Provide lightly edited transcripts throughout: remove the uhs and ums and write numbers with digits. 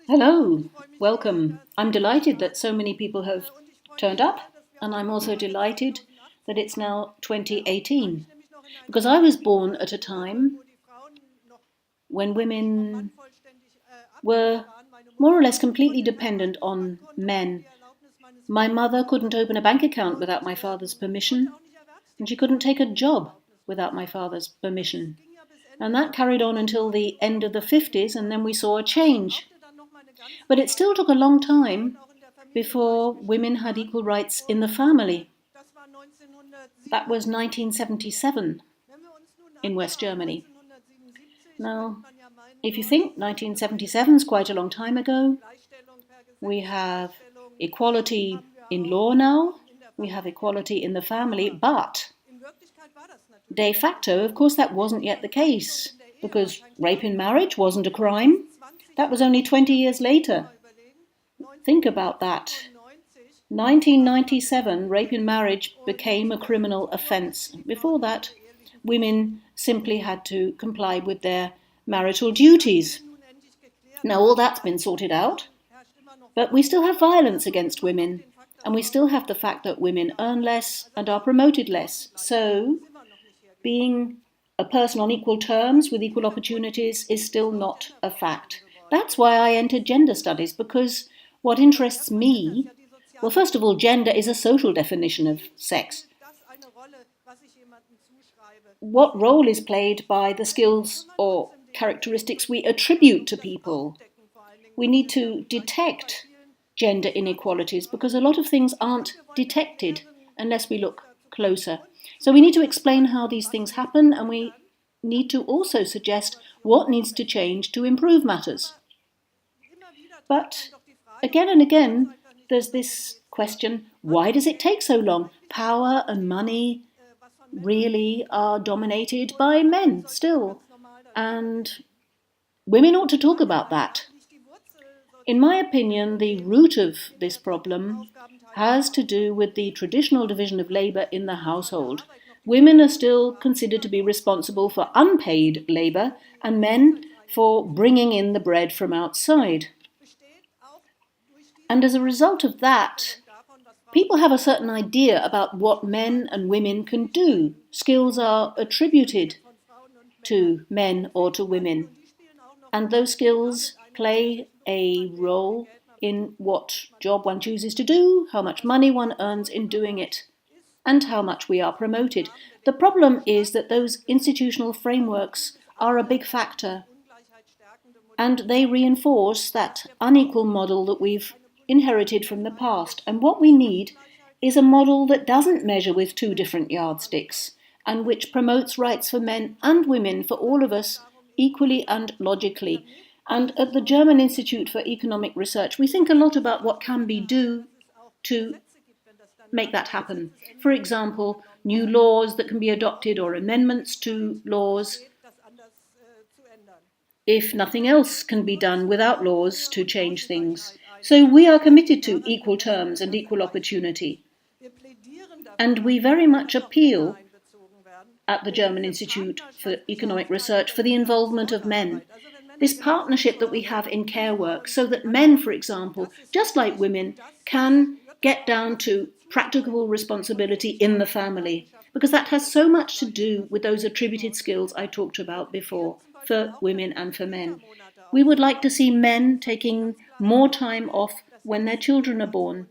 Hello, welcome. I'm delighted that so many people have turned up, and I'm also delighted that it's now 2018, because I was born at a time when women were more or less completely dependent on men. My mother couldn't open a bank account without my father's permission, and she couldn't take a job without my father's permission. And that carried on until the end of the 50s, and then we saw a change. But it still took a long time before women had equal rights in the family. That was 1977 in West Germany. Now, if you think 1977 is quite a long time ago, we have equality in law now, we have equality in the family, but de facto, of course, that wasn't yet the case, because rape in marriage wasn't a crime. That was only 20 years later. Think about that. 1997, rape in marriage became a criminal offence. Before that, women simply had to comply with their marital duties. Now, all that's been sorted out, but we still have violence against women, and we still have the fact that women earn less and are promoted less. So, being a person on equal terms with equal opportunities is still not a fact. That's why I entered gender studies, because what interests me, well, first of all, gender is a social definition of sex. What role is played by the skills or characteristics we attribute to people? We need to detect gender inequalities, because a lot of things aren't detected unless we look closer. So we need to explain how these things happen, and we need to also suggest what needs to change to improve matters. But again and again, there's this question, why does it take so long? Power and money really are dominated by men still, and women ought to talk about that. In my opinion, the root of this problem has to do with the traditional division of labour in the household. Women are still considered to be responsible for unpaid labour, and men for bringing in the bread from outside. And as a result of that, people have a certain idea about what men and women can do. Skills are attributed to men or to women, and those skills play a role in what job one chooses to do, how much money one earns in doing it, and how much we are promoted. The problem is that those institutional frameworks are a big factor, and they reinforce that unequal model that we've inherited from the past. And what we need is a model that doesn't measure with two different yardsticks, and which promotes rights for men and women, for all of us, equally and logically. And at the German Institute for Economic Research, we think a lot about what can be done to make that happen. For example, new laws that can be adopted or amendments to laws, if nothing else can be done without laws to change things. So we are committed to equal terms and equal opportunity. And we very much appeal at the German Institute for Economic Research for the involvement of men. This partnership that we have in care work, so that men, for example, just like women, can get down to practical responsibility in the family, because that has so much to do with those attributed skills I talked about before, for women and for men. We would like to see men taking more time off when their children are born.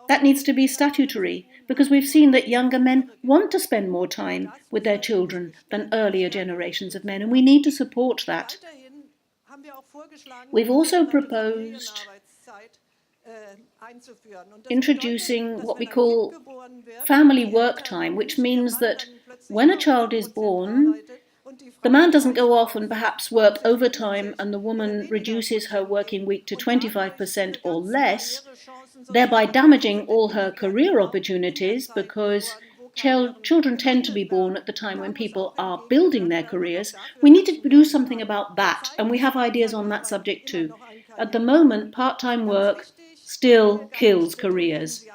That needs to be statutory, because we've seen that younger men want to spend more time with their children than earlier generations of men, and we need to support that. We've also proposed introducing what we call family work time, which means that when a child is born, the man doesn't go off and perhaps work overtime, and the woman reduces her working week to 25% or less, thereby damaging all her career opportunities, because children tend to be born at the time when people are building their careers. We need to do something about that, and we have ideas on that subject too. At the moment, part-time work still kills careers.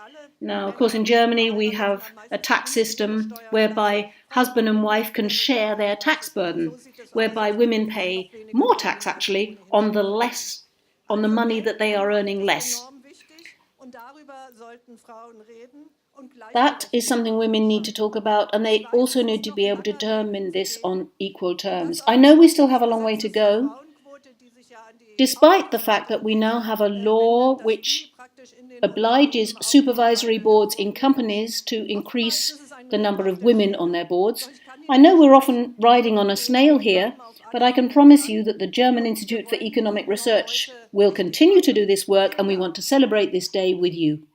Now, of course, in Germany we have a tax system whereby husband and wife can share their tax burden, whereby women pay more tax actually on on the money that they are earning less. That is something women need to talk about, and they also need to be able to determine this on equal terms. I know we still have a long way to go, despite the fact that we now have a law which obliges supervisory boards in companies to increase the number of women on their boards. I know we're often riding on a snail here, but I can promise you that the German Institute for Economic Research will continue to do this work, and we want to celebrate this day with you.